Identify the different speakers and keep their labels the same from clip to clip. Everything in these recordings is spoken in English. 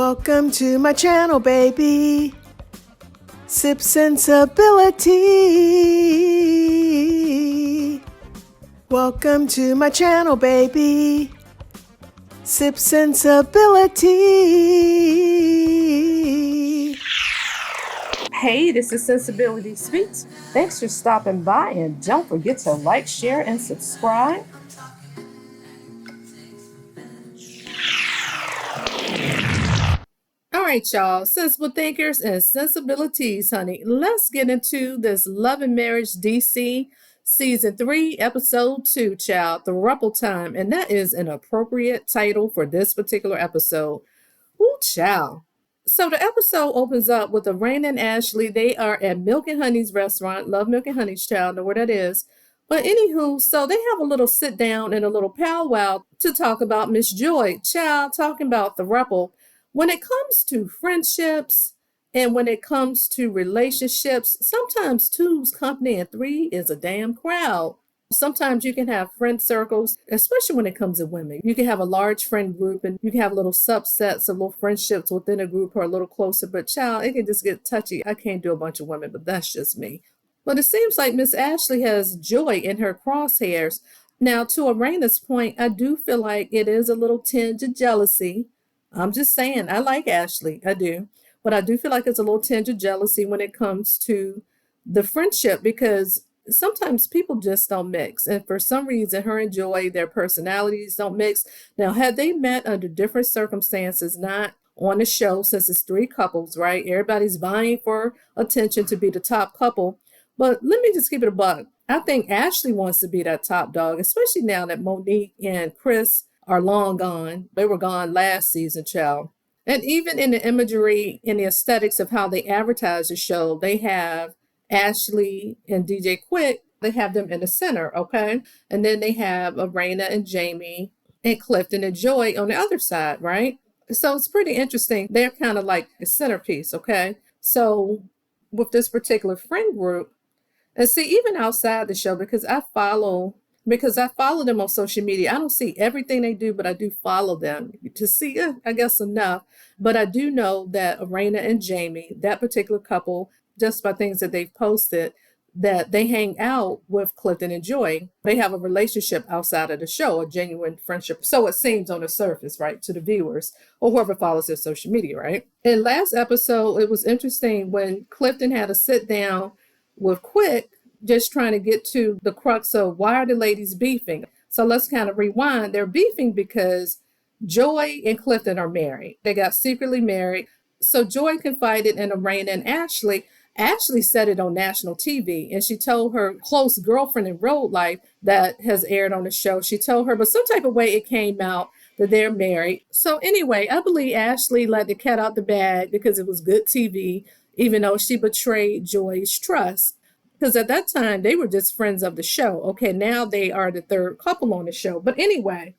Speaker 1: Welcome to my channel, baby. Sip sensibility. Welcome to my channel, baby. Sip sensibility.
Speaker 2: Hey, this is Sensibility Speaks. Thanks for stopping by, and don't forget to like, share, and subscribe. All right, y'all, sensible thinkers and sensibilities, honey. Let's get into this Love and Marriage DC Season 3, Episode 2, child, Throuple time. And that is an appropriate title for this particular episode. Ooh, child. So the episode opens up with Rain and Ashley. They are at Milk and Honey's restaurant. Love Milk and Honey's, child, know where that is. But anywho, so they have a little sit down and a little powwow to talk about Miss Joy, child, talking about Throuple. When it comes to friendships and when it comes to relationships, sometimes two's company and three is a damn crowd. Sometimes you can have friend circles, especially when it comes to women. You can have a large friend group and you can have little subsets of little friendships within a group who are a little closer. But child, it can just get touchy. I can't do a bunch of women, but that's just me. But it seems like Miss Ashley has Joy in her crosshairs. Now, to Arena's point, I do feel like it is a little tinge of jealousy. I'm just saying, I like Ashley, I do. But I do feel like it's a little tinge of jealousy when it comes to the friendship, because sometimes people just don't mix. And for some reason, her and Joy, their personalities don't mix. Now, had they met under different circumstances, not on the show, since it's three couples, right? Everybody's vying for attention to be the top couple. But let me just keep it a buck. I think Ashley wants to be that top dog, especially now that Monique and Chris are long gone. They were gone last season, child. And even in the imagery, in the aesthetics of how they advertise the show, they have Ashley and DJ Quick, they have them in the center, okay? And then they have Arena and Jamie and Clifton and Joy on the other side, right? So it's pretty interesting. They're kind of like the centerpiece, okay? So with this particular friend group, and see, even outside the show, because I follow them on social media. I don't see everything they do, but I do follow them to see, I guess, enough. But I do know that Arena and Jamie, that particular couple, just by things that they've posted, that they hang out with Clifton and Joy. They have a relationship outside of the show, a genuine friendship. So it seems on the surface, right, to the viewers or whoever follows their social media, right? In last episode, it was interesting when Clifton had a sit down with Quick, just trying to get to the crux of why are the ladies beefing. So let's kind of rewind. They're beefing because Joy and Clifton are married. They got secretly married. So Joy confided in Arena and Ashley. Ashley said it on national TV, and she told her close girlfriend in real life that has aired on the show. She told her, but some type of way it came out that they're married. So anyway, I believe Ashley let the cat out the bag because it was good TV, even though she betrayed Joy's trust. Because at that time, they were just friends of the show. Okay, now they are the third couple on the show. But anyway,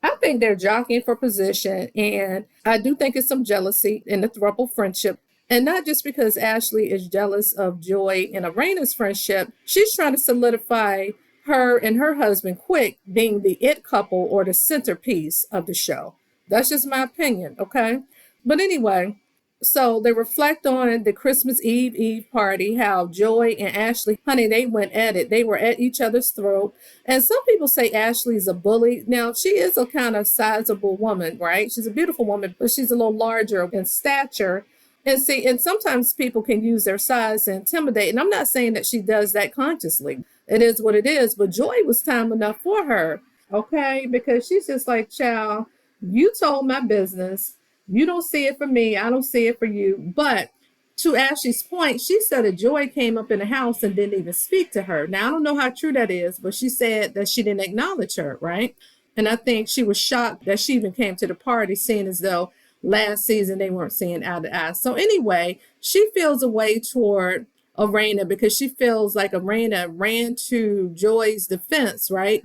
Speaker 2: I think they're jockeying for position. And I do think it's some jealousy in the throuple friendship. And not just because Ashley is jealous of Joy and Arena's friendship. She's trying to solidify her and her husband, Quick, being the it couple or the centerpiece of the show. That's just my opinion, okay? But anyway, so they reflect on the Christmas Eve party, how Joy and Ashley, honey, they went at it. They were at each other's throat. And some people say Ashley's a bully. Now, she is a kind of sizable woman, right? She's a beautiful woman, but she's a little larger in stature. And see, and sometimes people can use their size to intimidate. And I'm not saying that she does that consciously. It is what it is. But Joy was time enough for her, okay? Because she's just like, child, you told my business. You don't see it for me. I don't see it for you. But to Ashley's point, she said that Joy came up in the house and didn't even speak to her. Now, I don't know how true that is, but she said that she didn't acknowledge her, right? And I think she was shocked that she even came to the party, seeing as though last season they weren't seeing eye to eye. So anyway, she feels a way toward Arena because she feels like Arena ran to Joy's defense, right?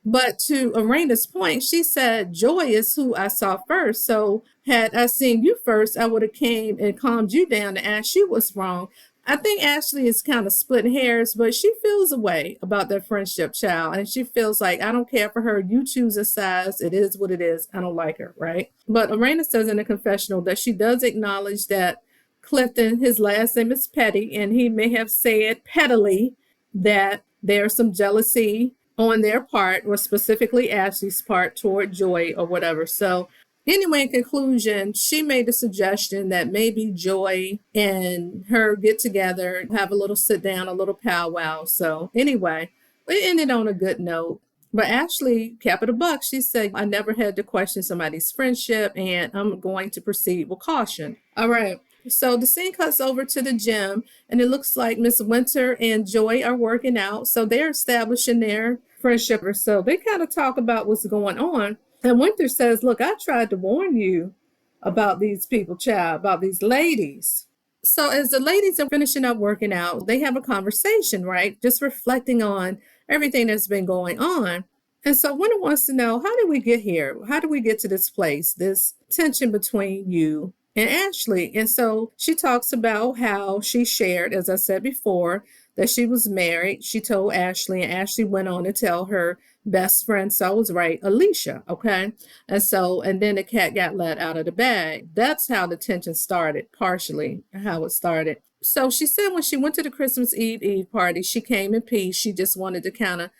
Speaker 2: But to Arena's point, she said, Joy is who I saw first. So had I seen you first, I would have came and calmed you down and asked you what's wrong. I think Ashley is kind of splitting hairs, but she feels a way about their friendship, child. And she feels like, I don't care for her. You choose a size. It is what it is. I don't like her, right? But Arena says in a confessional that she does acknowledge that Clifton, his last name is Petty, and he may have said pettily that there's some jealousy on their part, or specifically Ashley's part, toward Joy or whatever. So anyway, in conclusion, she made the suggestion that maybe Joy and her get together, have a little sit down, a little powwow. So anyway, it ended on a good note. But Ashley kept it a buck. She said, I never had to question somebody's friendship, and I'm going to proceed with caution. All right. So the scene cuts over to the gym, and it looks like Miss Winter and Joy are working out. So they're establishing their friendship. So they kind of talk about what's going on. And Winter says, look, I tried to warn you about these people, child, about these ladies. So as the ladies are finishing up working out, they have a conversation, right? Just reflecting on everything that's been going on. And so Winter wants to know, how did we get here? How did we get to this place, this tension between you and Ashley? And so she talks about how she shared, as I said before, that she was married. She told Ashley, and Ashley went on to tell her best friend, so I was right, Alicia, okay? And then the cat got let out of the bag. That's how the tension started, partially how it started. So she said when she went to the Christmas Eve party, she came in peace. She just wanted to kind of,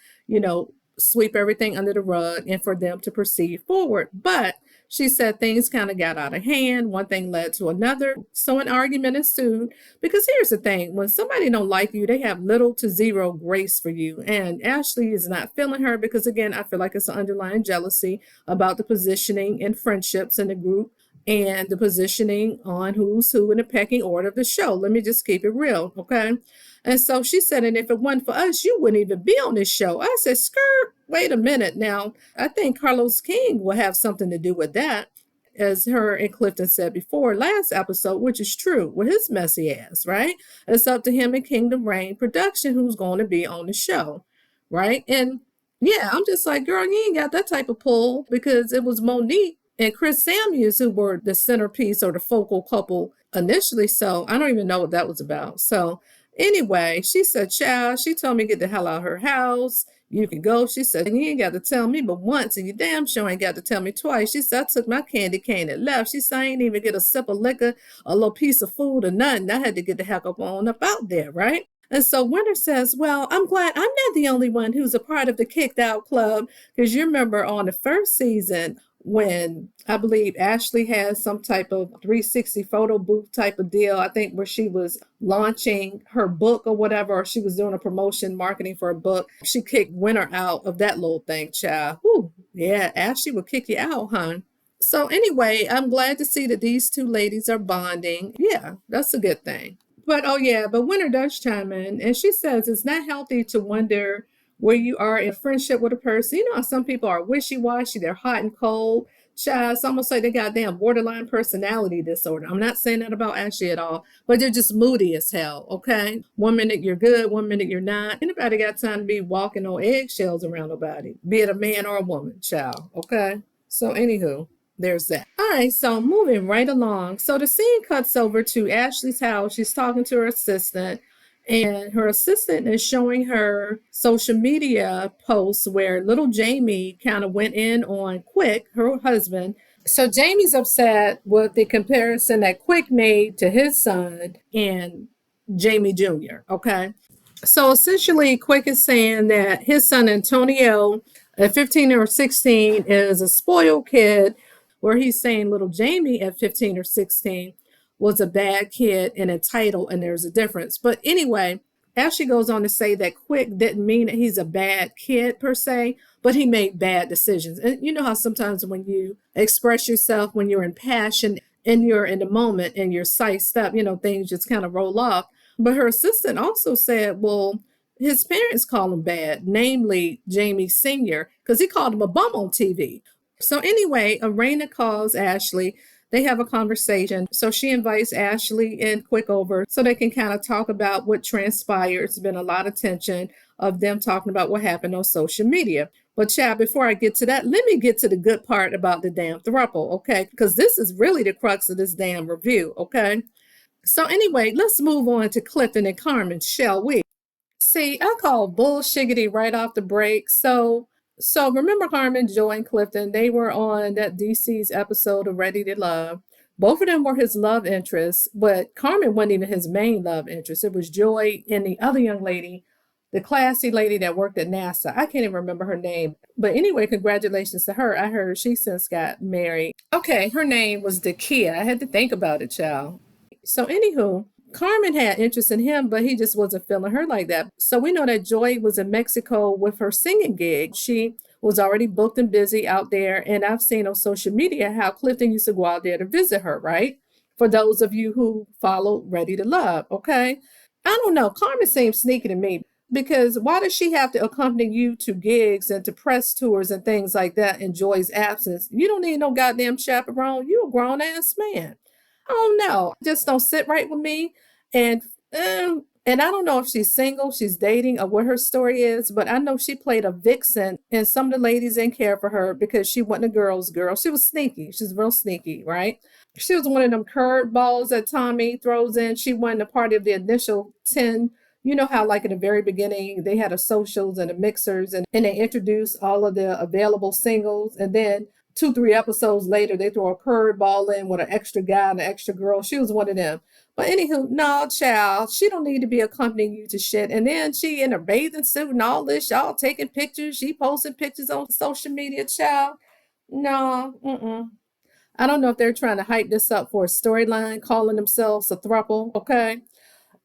Speaker 2: sweep everything under the rug and for them to proceed forward. But she said things kind of got out of hand. One thing led to another. So an argument ensued. Because here's the thing. When somebody don't like you, they have little to zero grace for you. And Ashley is not feeling her because, again, I feel like it's an underlying jealousy about the positioning and friendships in the group and the positioning on who's who in the pecking order of the show. Let me just keep it real, okay? And so she said, and if it wasn't for us, you wouldn't even be on this show. I said, skirt, wait a minute. Now, I think Carlos King will have something to do with that, as her and Clifton said before last episode, which is true, with his messy ass, right? It's up to him and Kingdom Reign Production who's going to be on the show, right? And yeah, I'm just like, girl, you ain't got that type of pull, because it was Monique and Chris Samuels who were the centerpiece or the focal couple initially. So I don't even know what that was about. So anyway, she said, child, she told me to get the hell out of her house. You can go. She said, you ain't got to tell me but once, and you damn sure ain't got to tell me twice. She said, I took my candy cane and left. She said, I ain't even get a sip of liquor, a little piece of food or nothing. I had to get the heck up out there, right? And so Winter says, well, I'm glad I'm not the only one who's a part of the Kicked Out Club, because you remember on the first season, when I believe Ashley had some type of 360 photo booth type of deal, I think where she was launching her book or whatever, or she was doing a promotion marketing for a book. She kicked Winter out of that little thing, child. Whew, yeah, Ashley will kick you out, hon. So anyway, I'm glad to see that these two ladies are bonding. Yeah, that's a good thing. But Winter does chime in, and she says it's not healthy to wonder where you are in friendship with a person. You know how some people are wishy-washy, they're hot and cold. Child, it's almost like they got damn borderline personality disorder. I'm not saying that about Ashley at all, but they're just moody as hell, okay? One minute you're good, one minute you're not. Anybody got time to be walking on eggshells around nobody, be it a man or a woman, child, okay? So anywho, there's that. All right, so moving right along. So the scene cuts over to Ashley's house. She's talking to her assistant, and her assistant is showing her social media posts where little Jamie kind of went in on Quick, her husband. So Jamie's upset with the comparison that Quick made to his son and Jamie Jr., okay? So essentially, Quick is saying that his son Antonio, at 15 or 16, is a spoiled kid, where he's saying little Jamie at 15 or 16 was a bad kid and entitled, and there's a difference. But anyway, Ashley goes on to say that Quick didn't mean that he's a bad kid per se, but he made bad decisions. And you know how sometimes when you express yourself, when you're in passion and you're in the moment and you're sized up, things just kind of roll off. But her assistant also said, well, his parents call him bad, namely Jamie Sr., because he called him a bum on TV. So anyway, Arena calls Ashley. They have a conversation. So she invites Ashley and Quick over so they can kind of talk about what transpired. It's been a lot of tension of them talking about what happened on social media. But Chad, before I get to that, let me get to the good part about the damn throuple, okay? Because this is really the crux of this damn review, okay? So anyway, let's move on to Clifton and Carmen, shall we? See, I call bullshiggity right off the break. So remember Carmen, Joy, and Clifton, they were on that DC's episode of Ready to Love. Both of them were his love interests, but Carmen wasn't even his main love interest. It was Joy and the other young lady, the classy lady that worked at NASA. I can't even remember her name. But anyway, congratulations to her. I heard she since got married. Okay, her name was Dakia. I had to think about it, child. So anywho, Carmen had interest in him, but he just wasn't feeling her like that. So we know that Joy was in Mexico with her singing gig. She was already booked and busy out there. And I've seen on social media how Clifton used to go out there to visit her, right? For those of you who follow Ready to Love, okay? I don't know. Carmen seems sneaky to me because why does she have to accompany you to gigs and to press tours and things like that in Joy's absence? You don't need no goddamn chaperone. You a grown ass man. I don't know. Just don't sit right with me. And and I don't know if she's single, she's dating, or what her story is, but I know she played a vixen, and some of the ladies didn't care for her because she wasn't a girl's girl. She was sneaky. She's real sneaky, right? She was one of them curved balls that Tommy throws in. She wasn't a part of the initial 10. You know how, like, in the very beginning, they had a socials and a mixers, and they introduced all of the available singles, and then 2, 3 episodes later, they throw a curveball in with an extra guy and an extra girl. She was one of them. But anywho, no, child, she don't need to be accompanying you to shit. And then she in a bathing suit and all this, y'all taking pictures. She posting pictures on social media, child. No, I don't know if they're trying to hype this up for a storyline, calling themselves a throuple, okay?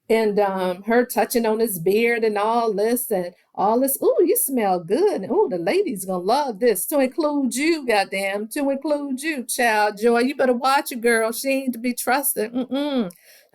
Speaker 2: And her touching on his beard and all this and all this. Ooh, you smell good. Ooh, the ladies gonna love this. To include you, goddamn. To include you, child. Joy, you better watch it, girl. She ain't to be trusted.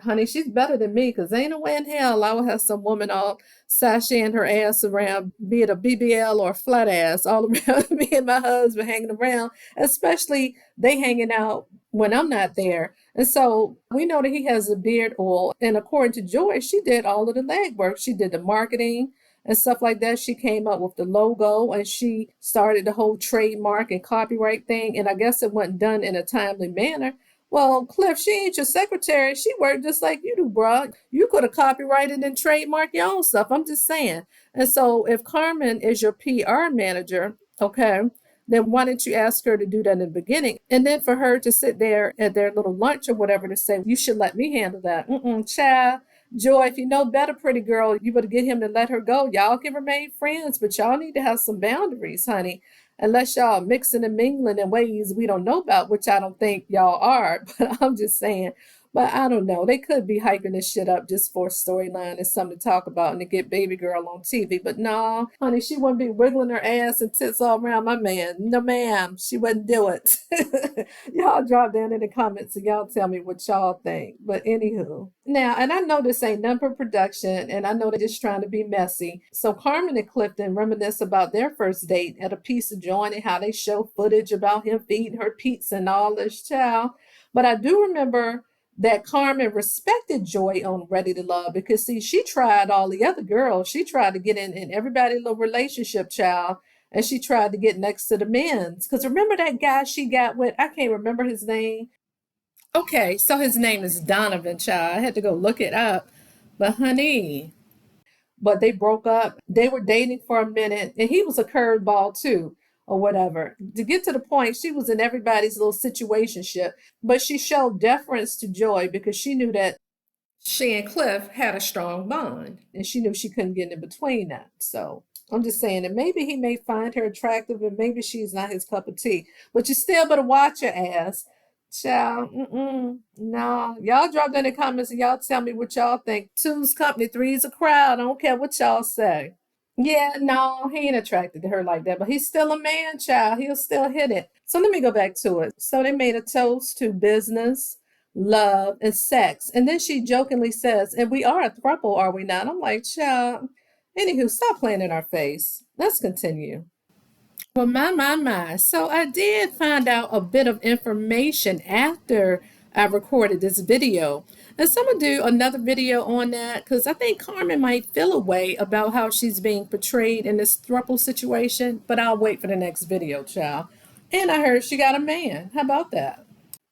Speaker 2: Honey, she's better than me, because ain't no way in hell I would have some woman all sashaying her ass around, be it a BBL or a flat ass, all around me and my husband hanging around, especially they hanging out when I'm not there. And so we know that he has a beard oil. And according to Joy, she did all of the legwork. She did the marketing and stuff like that. She came up with the logo and she started the whole trademark and copyright thing. And I guess it wasn't done in a timely manner. Well, Cliff, she ain't your secretary. She worked just like you do, bro. You could have copyrighted and trademarked your own stuff. I'm just saying. And so if Carmen is your PR manager, okay, then why didn't you ask her to do that in the beginning? And then for her to sit there at their little lunch or whatever to say, you should let me handle that. Child. Joy, if you know better, pretty girl, you better get him to let her go. Y'all can remain friends, but y'all need to have some boundaries, honey. Unless y'all mixing and mingling in ways we don't know about, which I don't think y'all are, but I'm just saying. But I don't know. They could be hyping this shit up just for a storyline and something to talk about and to get baby girl on TV. But no, honey, she wouldn't be wiggling her ass and tits all around my man. No, ma'am, she wouldn't do it. Y'all drop down in the comments and y'all tell me what y'all think. But anywho. Now, and I know this ain't number production, and I know they're just trying to be messy. So Carmen and Clifton reminisce about their first date at a piece of joint and how they show footage about him feeding her pizza and all this, child. But I do remember that Carmen respected Joy on Ready to Love because, see, she tried all the other girls. She tried to get in everybody's little relationship, child, and she tried to get next to the men's. Because remember that guy she got with, I can't remember his name. Okay, so his name is Donovan, child. I had to go look it up. But honey, but they broke up. They were dating for a minute, and he was a curveball too, or whatever. To get to the point, she was in everybody's little situationship, but she showed deference to Joy because she knew that she and Cliff had a strong bond, and she knew she couldn't get in between that. So I'm just saying that maybe he may find her attractive, and maybe she's not his cup of tea. But you still better watch your ass. Child, no. Y'all drop in the comments and y'all tell me what y'all think. Two's company, three's a crowd. I don't care what y'all say. Yeah, no, he ain't attracted to her like that, but he's still a man, child. He'll still hit it. So let me go back to it. So they made a toast to business, love, and sex. And then she jokingly says, and we are a throuple, are we not? I'm like, child. Anywho, stop playing in our face. Let's continue. Well, my. So I did find out a bit of information after I recorded this video. And so I'm going to do another video on that because I think Carmen might feel a way about how she's being portrayed in this throuple situation. But I'll wait for the next video, child. And I heard she got a man. How about that?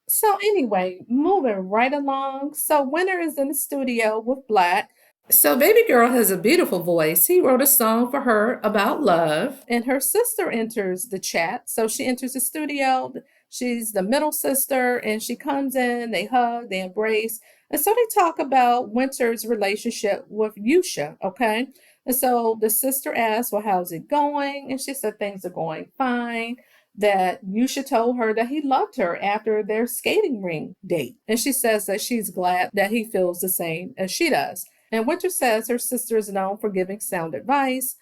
Speaker 2: So anyway, moving right along. So Winter is in the studio with Black. So baby girl has a beautiful voice. He wrote a song for her about love, and her sister enters the chat. So she enters the studio. She's the middle sister, and she comes in, they hug, they embrace. And so they talk about Winter's relationship with Yusha, okay? And so the sister asks, well, how's it going? And she said things are going fine, that Yusha told her that he loved her after their skating ring date. And she says that she's glad that he feels the same as she does. And Winter says her sister is known for giving sound advice.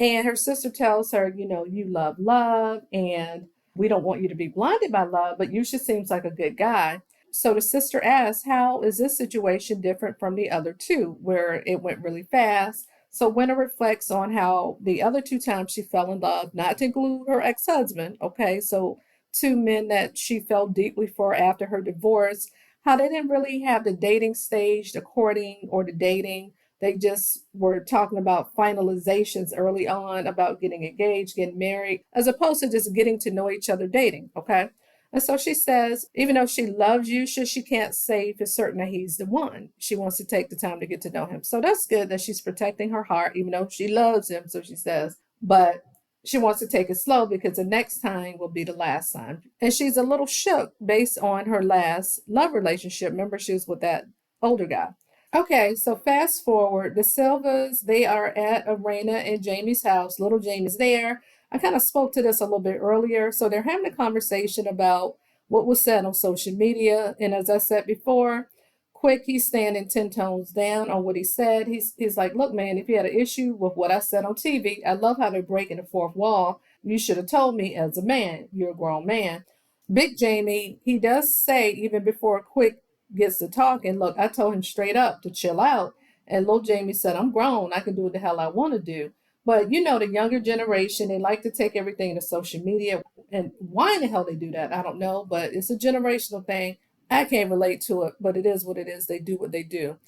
Speaker 2: And her sister tells her, you know, you love love and we don't want you to be blinded by love, but Yusha seems like a good guy. So the sister asks, how is this situation different from the other two, where it went really fast? So Winter reflects on how the other two times she fell in love, not to include her ex husband, okay? So two men that she fell deeply for after her divorce, how they didn't really have the dating stage, the courting or the dating. They just were talking about finalizations early on, about getting engaged, getting married, as opposed to just getting to know each other dating, okay? And so she says, even though she loves you, she can't say for certain that he's the one. She wants to take the time to get to know him. So that's good that she's protecting her heart, even though she loves him, so she says. But she wants to take it slow because the next time will be the last time. And she's a little shook based on her last love relationship. Remember, she was with that older guy. Okay, so fast forward, the Silvas, they are at Arena and Jamie's house. Little Jamie's there. I kind of spoke to this a little bit earlier. So they're having a conversation about what was said on social media. And as I said before, Quick, he's standing 10 tones down on what he said. He's like, look, man, if you had an issue with what I said on TV, I love how they're breaking the fourth wall. You should have told me as a man. You're a grown man. Big Jamie, he does say, even before Quick gets to talking, look, I told him straight up to chill out. And little Jamie said, I'm grown. I can do what the hell I want to do. But you know, the younger generation, they like to take everything to social media. And why in the hell they do that, I don't know. But it's a generational thing. I can't relate to it, but it is what it is. They do what they do.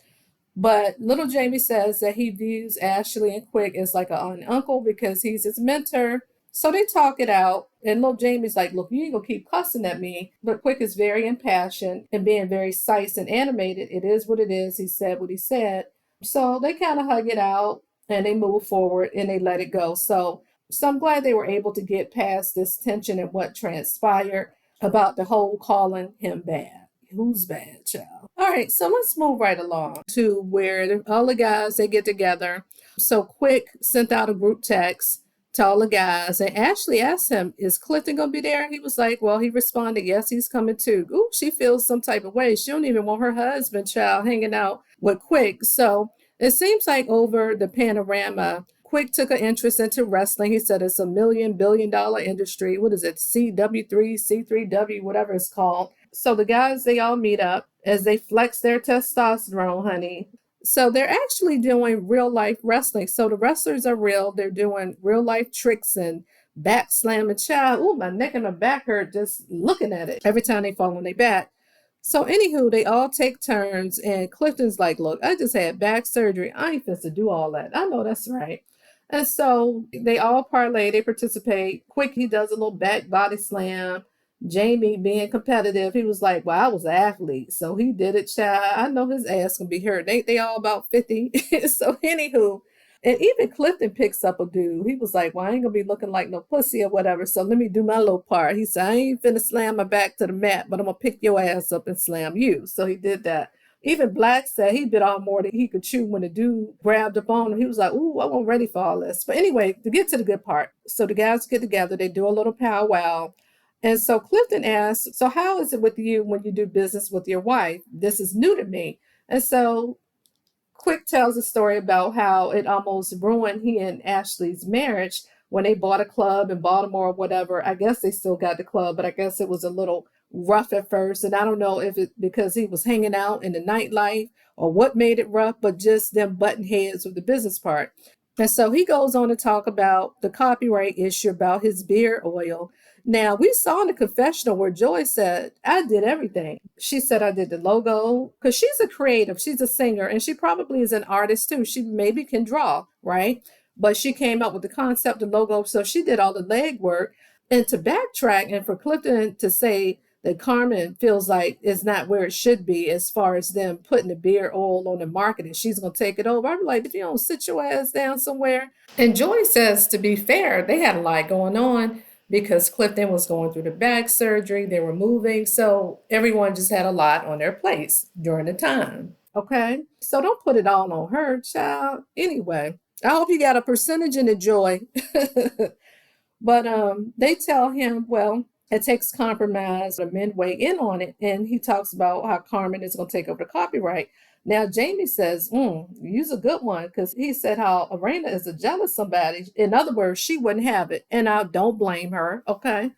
Speaker 2: But little Jamie says that he views Ashley and Quick as like an uncle because he's his mentor. So they talk it out. And little Jamie's like, look, you ain't gonna keep cussing at me. But Quick is very impassioned and being very precise and animated. It is what it is. He said what he said. So they kind of hug it out and they move forward and they let it go. So I'm glad they were able to get past this tension and what transpired about the whole calling him bad. Who's bad, child? All right, so let's move right along to where all the guys, they get together. So Quick sent out a group text to all the guys, and Ashley asked him, is Clifton gonna be there? He was like, well, he responded, yes, he's coming too. Ooh, she feels some type of way. She don't even want her husband, child, hanging out with Quick. So it seems like over the panorama, Quick took an interest into wrestling. He said it's a $1 billion industry. What is it? CW3, C3W, whatever it's called. So the guys, they all meet up as they flex their testosterone, honey. So they're actually doing real life wrestling. So the wrestlers are real. They're doing real life tricks and back slamming. Child, ooh, my neck and my back hurt just looking at it every time they fall on their back. So anywho, they all take turns, and Clifton's like, look, I just had back surgery. I ain't fit to do all that. I know that's right. And so they all parlay, they participate. Quick, he does a little back body slam. Jamie, being competitive, he was like, well, I was an athlete. So he did it, child. I know his ass can be hurt. They all about 50. So anywho, and even Clifton picks up a dude. He was like, well, I ain't gonna be looking like no pussy or whatever. So let me do my little part. He said, I ain't finna slam my back to the mat, but I'm gonna pick your ass up and slam you. So he did that. Even Black said he bit off more than he could chew when the dude grabbed up on him. He was like, ooh, I wasn't ready for all this. But anyway, to get to the good part. So the guys get together, they do a little powwow. And so Clifton asks, so how is it with you when you do business with your wife? This is new to me. And so Quick tells a story about how it almost ruined he and Ashley's marriage when they bought a club in Baltimore or whatever. I guess they still got the club, but I guess it was a little rough at first. And I don't know if it because he was hanging out in the nightlife or what made it rough, but just them button heads with the business part. And so he goes on to talk about the copyright issue about his beard oil. Now, we saw in the confessional where Joy said, I did everything. She said, I did the logo because she's a creative, she's a singer, and she probably is an artist too. She maybe can draw, right? But she came up with the concept, the logo. So she did all the legwork. And to backtrack and for Clifton to say that Carmen feels like is not where it should be as far as them putting the beard oil on the market and she's going to take it over. I'm like, if you don't sit your ass down somewhere. And Joy says, to be fair, they had a lot going on because Clifton was going through the back surgery, they were moving. So everyone just had a lot on their plates during the time. Okay. So don't put it all on her, child. Anyway, I hope you got a percentage in the Joy. But they tell him, well, it takes compromise. The men weigh in on it, and he talks about how Carmen is going to take over the copyright. Now Jamie says, "Use a good one," because he said how Arena is a jealous somebody. In other words, she wouldn't have it, and I don't blame her. Okay,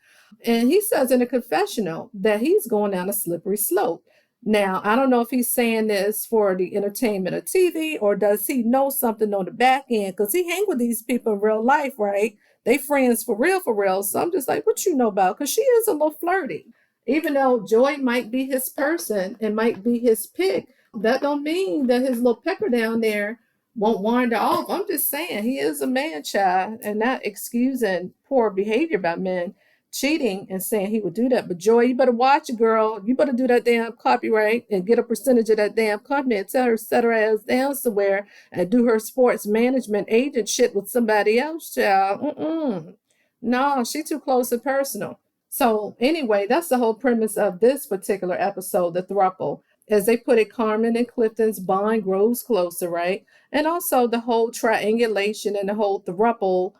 Speaker 2: and he says in a confessional that he's going down a slippery slope. Now, I don't know if he's saying this for the entertainment of TV or does he know something on the back end because he hang with these people in real life, right? They friends for real, for real. So I'm just like, what you know about? Because she is a little flirty. Even though Joy might be his person and might be his pick, that don't mean that his little pecker down there won't wander off. I'm just saying he is a man child and not excusing poor behavior by men cheating and saying he would do that. But Joy, you better watch it, girl. You better do that damn copyright and get a percentage of that damn company and tell her to set her ass down somewhere and do her sports management agent shit with somebody else, child. No, she too close and personal. So anyway, that's the whole premise of this particular episode, the throuple. As they put it, Carmen and Clifton's bond grows closer, right? And also the whole triangulation and the whole throuple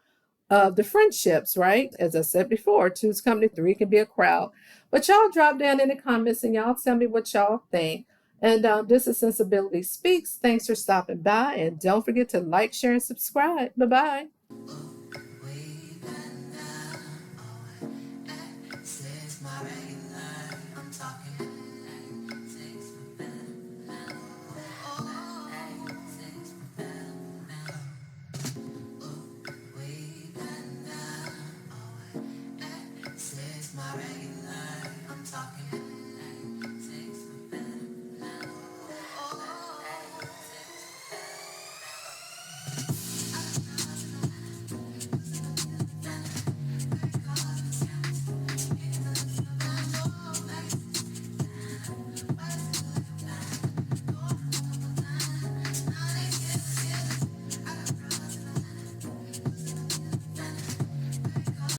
Speaker 2: of the friendships, right? As I said before, two's company, three can be a crowd. But y'all drop down in the comments and y'all tell me what y'all think. And this is Sensibility Speaks. Thanks for stopping by. And don't forget to like, share, and subscribe. Bye-bye.
Speaker 3: My regular, I'm talking